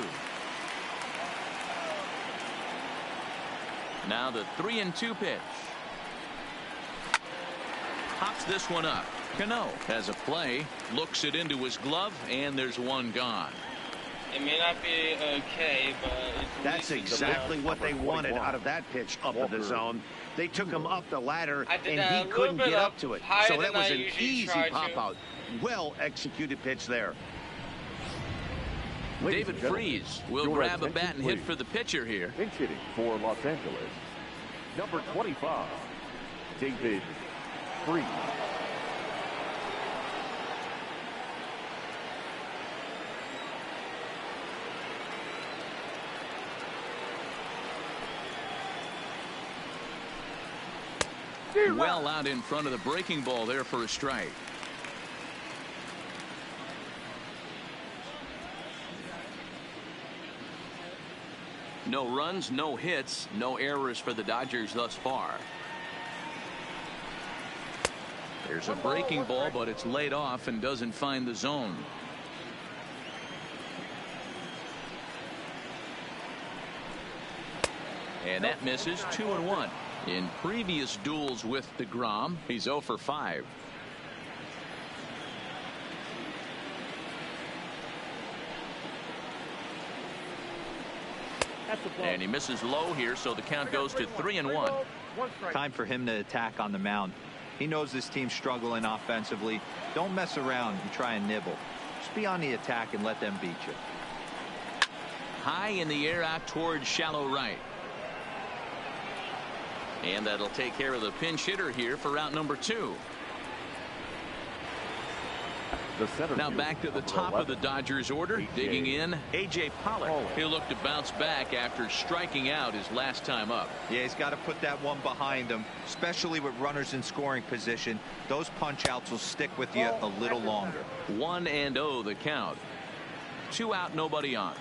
S2: Now the 3-2 pitch. Pops this one up. Cano has a play, looks it into his glove, and there's one gone.
S1: It may not be okay, but
S3: that's exactly what they wanted out of that pitch up in the zone. They took him up the ladder, and he couldn't get up to it. So that was an easy pop-out. Well-executed pitch there.
S2: David Freese will grab a bat and hit for the pitcher here.
S4: Pinch hitting for Los Angeles, number 25, David Freese.
S2: Well out in front of the breaking ball there for a strike. No runs, no hits, no errors for the Dodgers thus far. There's a breaking ball, but it's laid off and doesn't find the zone. And that misses. 2-1. In previous duels with DeGrom, he's 0 for 5. And he misses low here, so the count goes to 3-1.
S5: Time for him to attack on the mound. He knows this team's struggling offensively. Don't mess around and try and nibble. Just be on the attack and let them beat you.
S2: High in the air out towards shallow right. And that'll take care of the pinch hitter here for route number 2. Now back to the top of the Dodgers order. Digging in, A.J. Pollock. He'll look to bounce back after striking out his last time up.
S5: Yeah, he's got to put that one behind him, especially with runners in scoring position. Those punch outs will stick with you a little longer.
S2: 1-0 the count. 2 out, nobody on.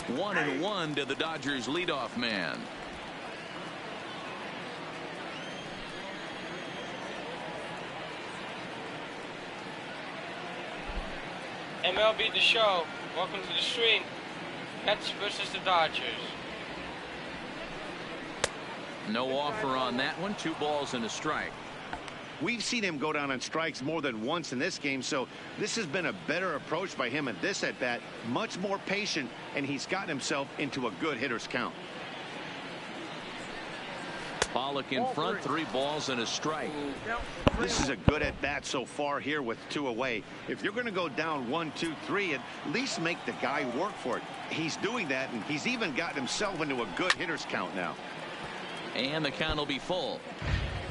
S2: 1-1 to the Dodgers leadoff man.
S1: MLB The Show. Welcome to the stream. Mets versus the Dodgers.
S2: No offer on that one. 2 balls and a strike.
S3: We've seen him go down on strikes more than once in this game, so this has been a better approach by him at this at-bat. Much more patient, and he's gotten himself into a good hitter's count.
S2: Pollock in front, 3 balls and a strike.
S3: This is a good at-bat so far here with 2 away. If you're going to go down 1, 2, 3, at least make the guy work for it. He's doing that, and he's even gotten himself into a good hitter's count now.
S2: And the count will be full.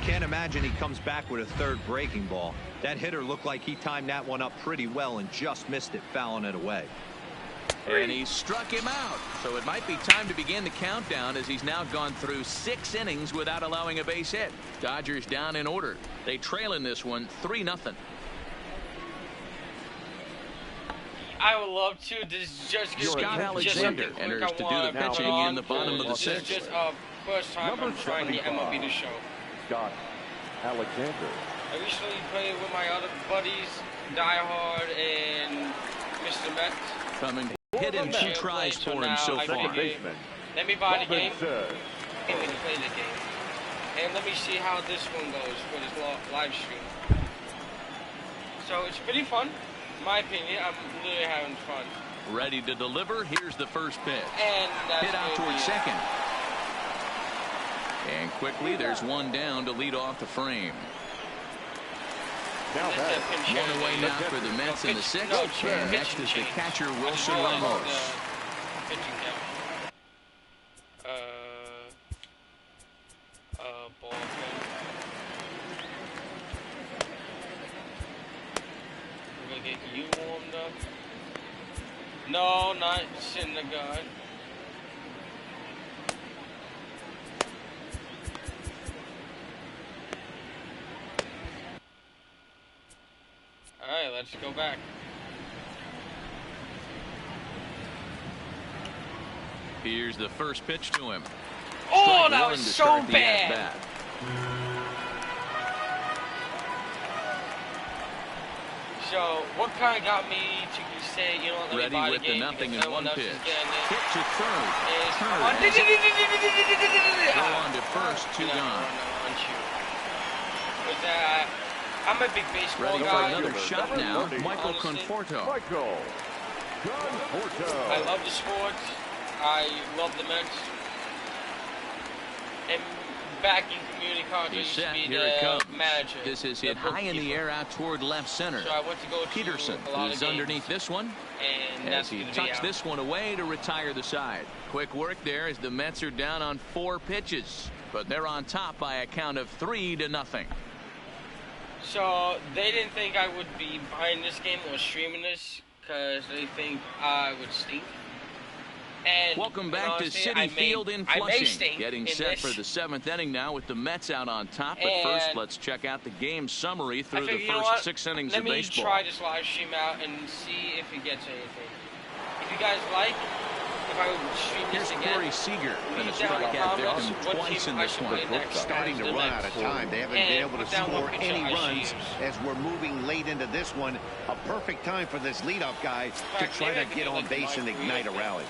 S5: Can't imagine he comes back with a 3rd breaking ball. That hitter looked like he timed that one up pretty well and just missed it, fouling it away.
S2: And he struck him out. So it might be time to begin the countdown, as he's now gone through 6 innings without allowing a base hit. Dodgers down in order. They trail in this one 3-0.
S1: I would love to. This is just
S2: Scott Alexander enters to do the pitching in the bottom of the 6th.
S1: Just first time I'm trying the MLB The Show.
S4: Scott Alexander.
S1: I recently played with my other buddies, Die Hard and Mr. Met.
S2: Coming hit in 2 tries for him so far.
S1: Let me buy the game. And we can play the game. And let me see how this one goes for this live stream. So it's pretty fun. In my opinion, I'm really having fun.
S2: Ready to deliver. Here's the first pitch.
S1: And that's
S2: hit out towards second. And quickly, there's one down to lead off the frame. One away now for the Mets in the 6th. And next is the catcher, Wilson Ramos.
S1: We're gonna get you warmed up. No, not sitting the gun. Alright, let's go back.
S2: Here's the first pitch to him.
S1: Oh, that was so bad. So, what kind of got me to say, you know, let me buy the game
S2: nothing in one pitch.
S1: Hit
S2: to third. Go on to first, 2 gone.
S1: I'm a big baseball
S2: guy.
S1: Ready
S2: for another shot now, Michael Conforto.
S1: I love the sport. I love the Mets. And back in community college,
S2: He's set.
S1: Here
S2: it comes.
S1: Manager.
S2: This is hit high in the air out toward left center.
S1: So I went to go
S2: Peterson is underneath this one.
S1: And
S2: as he tucks this one away to retire the side. Quick work there as the Mets are down on 4 pitches. But they're on top by a count of 3-0.
S1: So they didn't think I would be buying this game or streaming this because they think I would stink. And
S2: welcome back to Citi Field in Flushing. Getting set for the 7th inning now with the Mets out on top. But first, let's check out the game summary through the first 6 innings of baseball.
S1: Let me try this live stream out and see if it gets anything. If you guys like, if I would stream this again.
S2: Seager going to strike out Victim twice in this one.
S3: Starting to run out of time. They haven't been able to score any runs as we're moving late into this one. A perfect time for this leadoff guy to try to get on base and ignite a rally.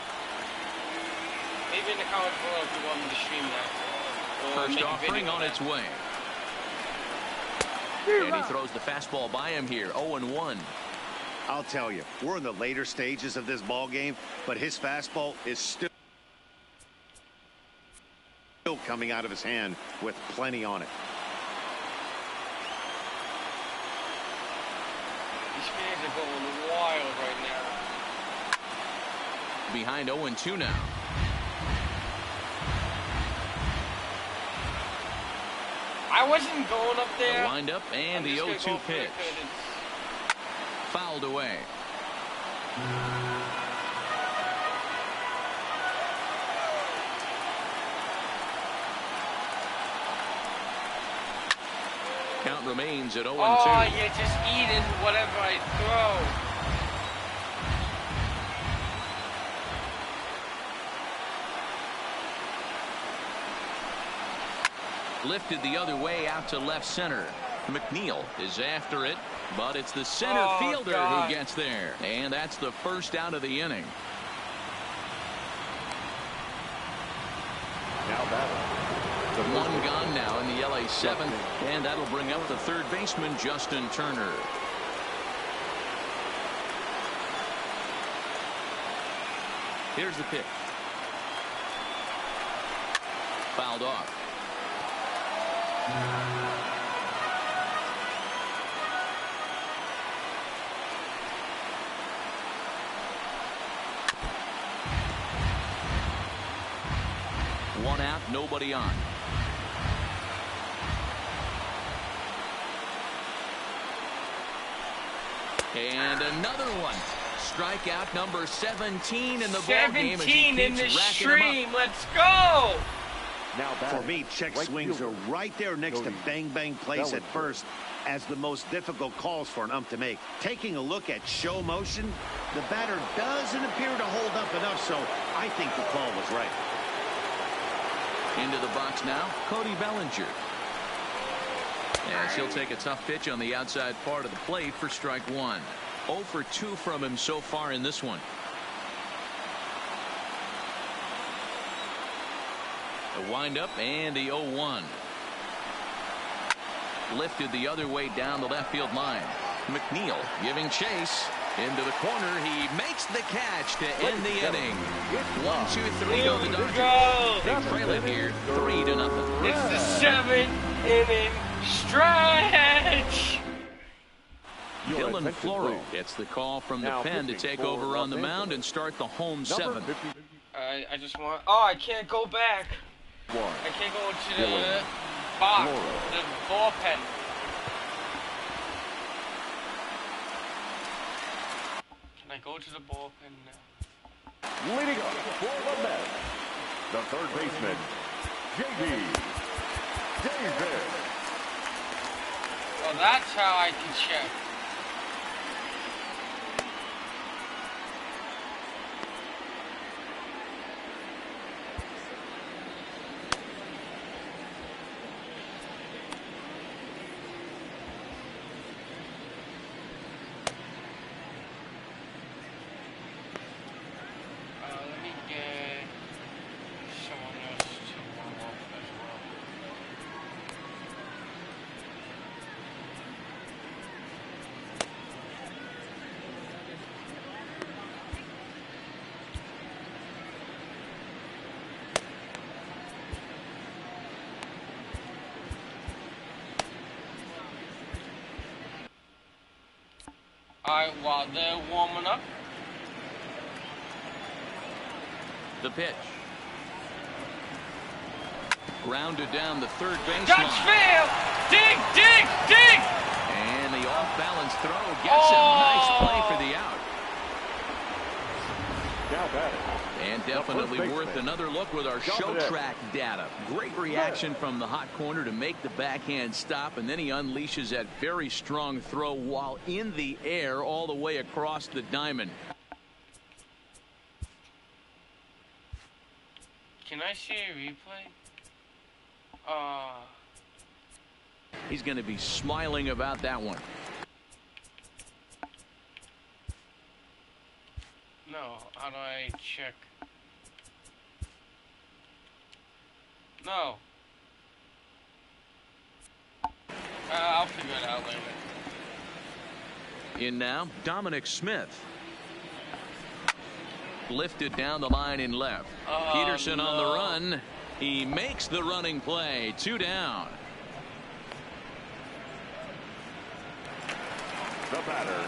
S1: Maybe in the comments below if you want me to stream that.
S2: First offering on its way. And he throws the fastball by him here. 0-1.
S3: I'll tell you, we're in the later stages of this ball game, but his fastball is still coming out of his hand with plenty on it.
S1: These fans are going wild right now.
S2: Behind 0-2 now.
S1: I wasn't going up there.
S2: The wind up and the 0-2 pitch. Fouled away. Count remains at 0-2.
S1: Oh, you're just eating whatever I throw.
S2: Lifted the other way out to left center. McNeil is after it, but it's the center fielder who gets there. And that's the first out of the inning.
S4: Now batting.
S2: One gone now in the LA 7th, and that'll bring up the third baseman, Justin Turner. Here's the pitch. Fouled off. One out, nobody on. And another one. Strikeout number 17 in the ball game.
S1: 17 in the stream. Let's go.
S3: Now for me, check swings are right there next to bang plays at first as the most difficult calls for an ump to make. Taking a look at show motion, the batter doesn't appear to hold up enough, so I think the call was right.
S2: Into the box now, Cody Bellinger. As he'll take a tough pitch on the outside part of the plate for strike one. 0 for 2 from him so far in this one. The windup and the 0-1. Lifted the other way down the left field line. McNeil giving chase into the corner. He makes the catch to end the inning. 1-2-3 go the Dodgers. They trail it here 3-0.
S1: It's the 7-inning stretch.
S2: Dylan Floro gets the call from the pen to take over on the mound and start the home 7th.
S1: I just want. Oh, I can't go back. I can't go to the box, the bullpen. Can I go to the bullpen now?
S4: Leading up for the Mets, the third baseman, J.B. Davis.
S1: Well, that's how I can check. Alright, while they're warming up.
S2: The pitch. Grounded down the third baseline.
S1: Dutch field! Dig!
S2: And the off-balance throw gets him. Nice play for the out.
S4: Now batting.
S2: And definitely worth another look with our show track data. Great reaction from the hot corner to make the backhand stop, and then he unleashes that very strong throw while in the air all the way across the diamond.
S1: Can I see a replay?
S2: He's going to be smiling about that one.
S1: No, how do I check? No. I'll figure it out later.
S2: In now, Dominic Smith. Lifted down the line in left. Peterson on the run. He makes the running play. 2 down.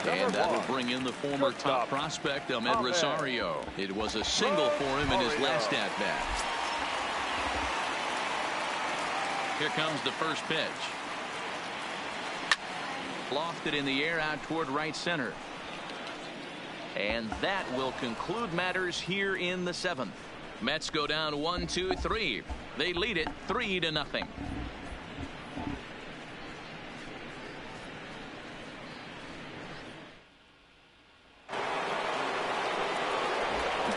S2: And that will bring in the former top prospect, Ahmed Rosario. It was a single for him in his last at-bat. Here comes the first pitch. Lofted in the air out toward right center. And that will conclude matters here in the 7th. Mets go down 1-2-3. They lead it 3-0.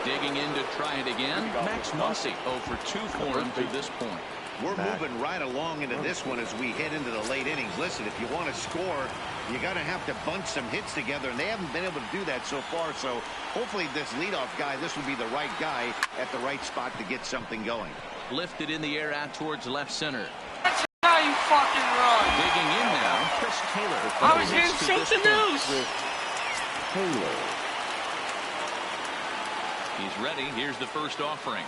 S2: Digging in to try it again. Max Muncy 0 for 2 for him to this point.
S3: We're moving right along into this one as we head into the late innings. Listen, if you want to score, you got to have to bunch some hits together, and they haven't been able to do that so far. So hopefully this leadoff guy, this will be the right guy at the right spot to get something going.
S2: Lifted in the air out towards left center.
S1: That's how you fucking run.
S2: Digging in now, Chris Taylor.
S1: I was getting something else.
S4: Taylor.
S2: He's ready. Here's the first offering.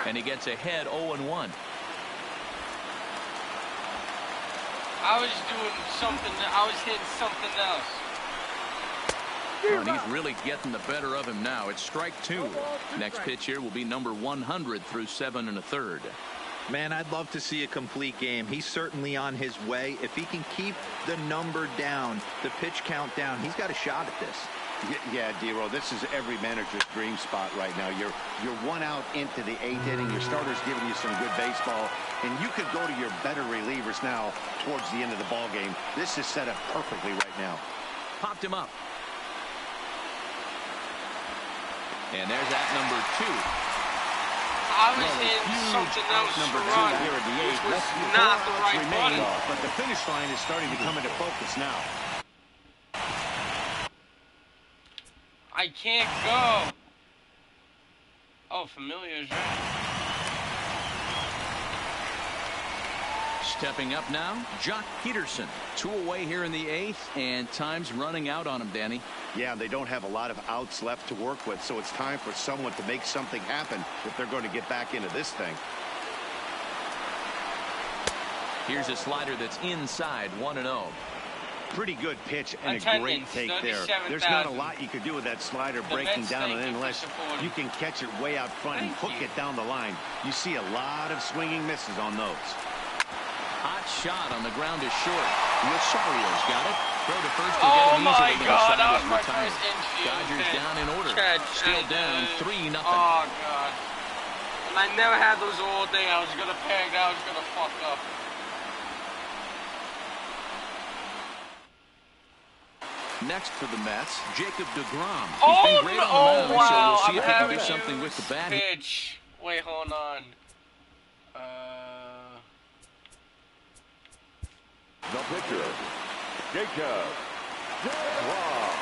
S2: And he gets ahead 0-1.
S1: I was doing something. I was hitting something else.
S2: And he's really getting the better of him now. It's strike 2. Next pitch here will be number 100 through 7 1/3.
S5: Man, I'd love to see a complete game. He's certainly on his way. If he can keep the number down, the pitch count down, he's got a shot at this.
S3: Yeah, D-Roll, this is every manager's dream spot right now. You're 1 out into the 8th inning. Your starter's giving you some good baseball, and you could go to your better relievers now towards the end of the ball game. This is set up perfectly right now.
S2: Popped him up. And there's that number 2.
S1: I was hitting something else to run, which was not the right button.
S3: But the finish line is starting to come into focus now.
S1: I can't go. Oh, familiar is right.
S2: Stepping up now, Jock Peterson. 2 away here in the 8th, and time's running out on him, Danny.
S3: Yeah, they don't have a lot of outs left to work with, so it's time for someone to make something happen if they're going to get back into this thing.
S2: Here's a slider that's inside, 1-0.
S3: Pretty good pitch and a great take there. There's not a lot you could do with that slider breaking down, and unless you can catch it way out front and hook it down the line. You see a lot of swinging misses on those.
S2: Hot shot on the ground is short. Rosario's got it. Throw to first to
S1: Oh
S2: get him
S1: my
S2: easily.
S1: God, that was my first infield.
S2: Dodgers down in order. Still down 3-0.
S1: Oh God. And I never had those all day. I was gonna peg. I was gonna fuck up.
S2: Next for the Mets, Jacob DeGrom.
S1: Oh,
S2: He's been great on the mound,
S1: wow.
S2: so we'll see if he can
S1: I'm
S2: do something with the bat.
S1: Pitch. Wait, hold on.
S4: The pitcher, Jacob DeGrom.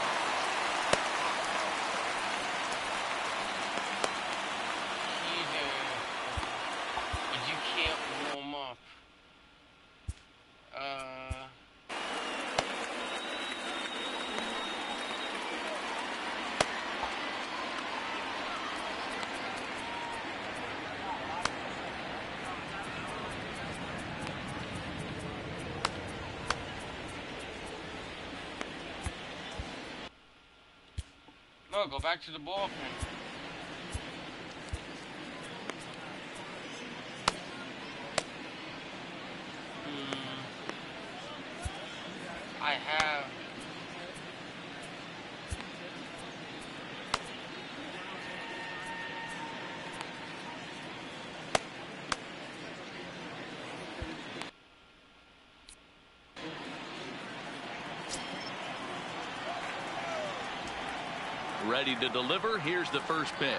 S1: But you can't warm up. No, go back to the bullpen. I have.
S2: Ready to deliver. Here's the first pitch.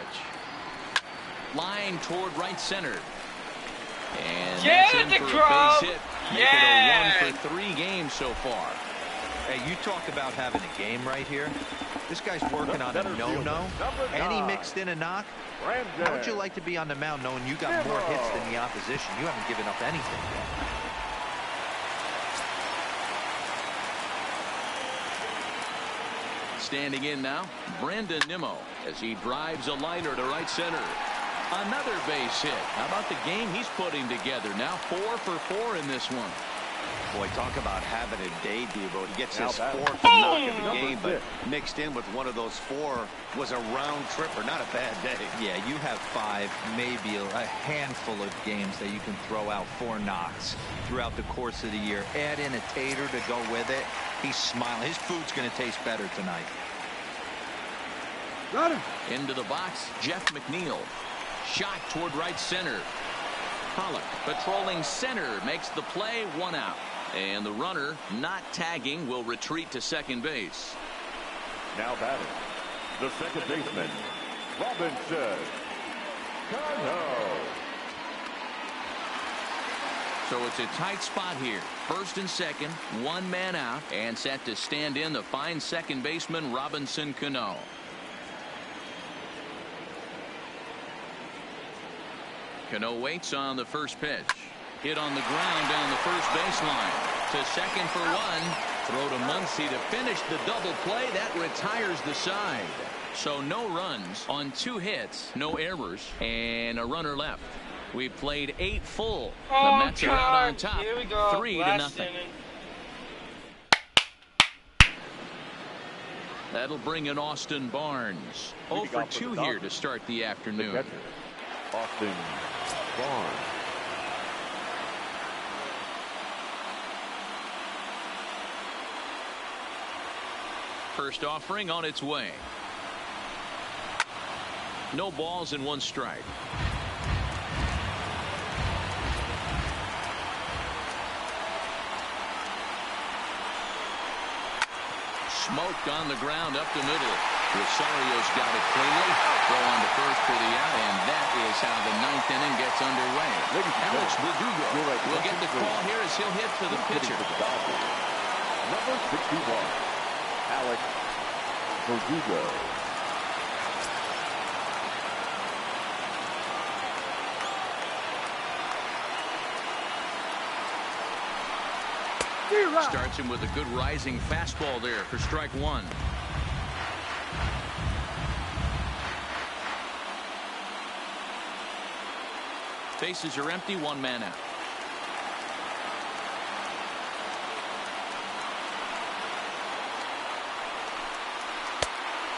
S2: Line toward right center. And
S1: Get
S2: that's in
S1: the
S2: for
S1: crowd.
S2: a base hit. Make it a 1-for-3 game so far.
S5: Hey, you talk about having a game right here. This guy's working on a no-no, and he mixed in a knock. How would you like to be on the mound knowing you got more hits than the opposition? You haven't given up anything yet.
S2: Standing in now, Brandon Nimmo as he drives a liner to right center. Another base hit. How about the game he's putting together? Now 4 for 4 in this one.
S3: Boy, talk about having a day, Devo. He gets his 4th knock of the game, but mixed in with one of those 4 was a round tripper. Not a bad day.
S5: Yeah, you have 5, maybe a handful of games that you can throw out 4 knocks throughout the course of the year. Add in a tater to go with it. He's smiling. His food's going to taste better tonight.
S4: Got him.
S2: Into the box, Jeff McNeil. Shot toward right center. Pollock patrolling center makes the play, 1 out. And the runner not tagging will retreat to second base.
S4: Now batting, the second baseman, Robinson Cano.
S2: So it's a tight spot here. First and second, 1 man out, and set to stand in the fine second baseman Robinson Cano. Cano waits on the first pitch. Hit on the ground down the first baseline. To second for 1. Throw to Muncy to finish the double play. That retires the side. So no runs on 2 hits, no errors, and a runner left. We played 8 full. The Mets are out on top.
S1: Here we go.
S2: 3-0. That'll bring in Austin Barnes. 0 for 2 here to start the afternoon.
S4: Austin Barnes.
S2: First offering on its way. No balls and 1 strike. Smoked on the ground up the middle. Rosario's got it cleanly. Throw on to first for the out, and that is how the 9th inning gets underway. Alex Verdugo will get the call here as he'll hit for the pitcher.
S4: Number 61, Alex Verdugo.
S2: Starts him with a good rising fastball there for strike 1. Bases are empty, 1 man out.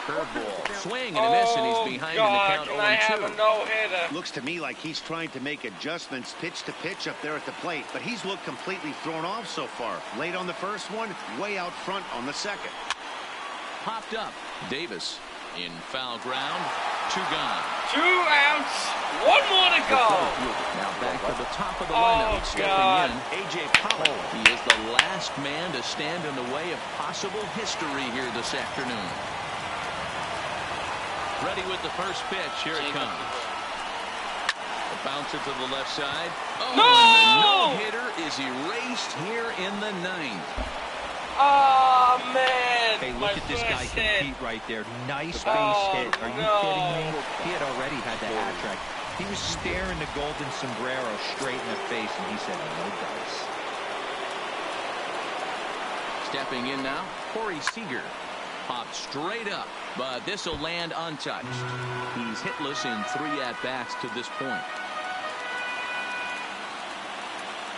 S2: Curveball, swing and a miss, and he's behind in the count 0-2.
S1: I have a no-hitter.
S3: Looks to me like he's trying to make adjustments pitch to pitch up there at the plate, but he's looked completely thrown off so far. Late on the first one, way out front on the second.
S2: Popped up. Davis in foul ground. 2 gone.
S1: 2 outs. 1 more to go.
S2: Now back to the top of the lineup. Stepping in, A.J. Pollock. He is the last man to stand in the way of possible history here this afternoon. Ready with the first pitch. Here it comes. A bouncer to the left side. Oh,
S1: no!
S2: And the no-hitter is erased here in the 9th.
S1: Oh, man.
S5: Hey, look at this guy compete right there. Nice base hit. Are you kidding me? He had already had the hat trick. He was staring the golden sombrero straight in the face, and he said, no dice.
S2: Stepping in now, Corey Seager. Popped straight up, but this will land untouched. He's hitless in 3 at-bats to this point.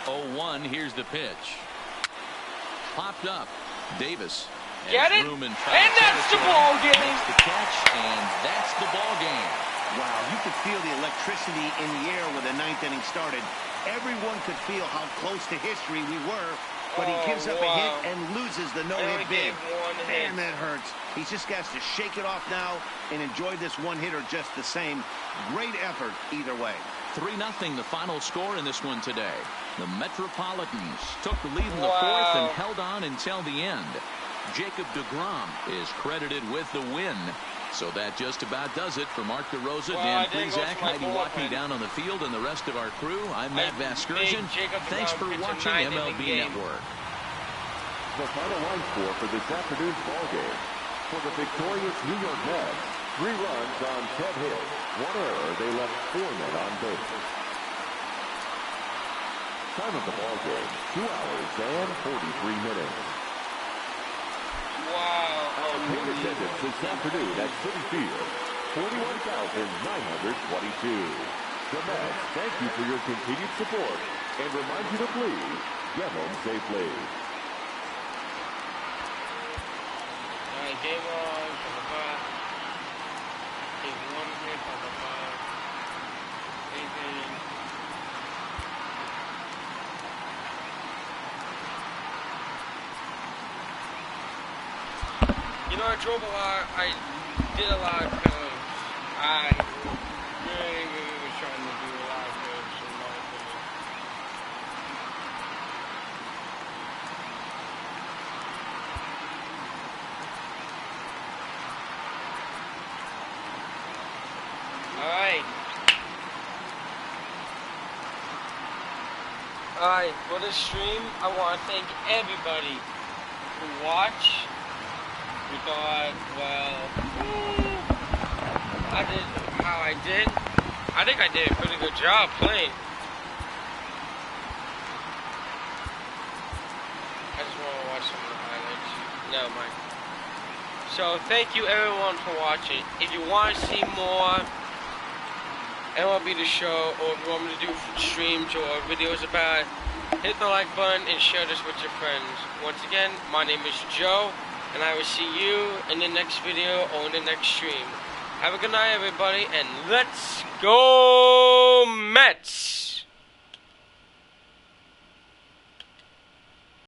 S2: 0-1, here's the pitch. Popped up. Davis.
S1: Get it? And that's the ball game.
S2: Makes the catch, and that's the ball game.
S3: Wow, you could feel the electricity in the air when the 9th inning started. Everyone could feel how close to history we were, but he gives up a hit and loses the no-hit bid. Man, that hurts. He's just got to shake it off now and enjoy this 1-hitter just the same. Great effort either way.
S2: 3-0 the final score in this one today. The Metropolitans took the lead in the 4th and held on until the end. Jacob deGrom is credited with the win. So that just about does it for Mark DeRosa, Dan Plesac, Heidi Walking down on the field, and the rest of our crew. I'm Matt Vasgersian. Thanks for watching MLB Network.
S4: The final line score for this afternoon's ball game. For the victorious New York Mets, 3 runs on 10 hits. 1 error. They left 4 men on base. Time of the ball game, 2 hours and 43 minutes.
S1: Wow.
S4: Our paid attendance this afternoon at Citi Field, 41,922. The Mets thank you for your continued support and remind you to please get home safely.
S1: All right, game on from the back. Game 1 hit from the back. You know, I drove a lot. I did a lot of curves. I really was trying to do a lot of curves in my opinion. Alright, for this stream, I want to thank everybody who watched. We thought, well, I did how I did. I think I did a pretty good job playing. I just want to watch some of the highlights. Never mind. So, thank you everyone for watching. If you want to see more MLB The Show, or if you want me to do streams or videos about it, hit the like button and share this with your friends. Once again, my name is Joe, and I will see you in the next video or in the next stream. Have a good night, everybody, and let's go Mets!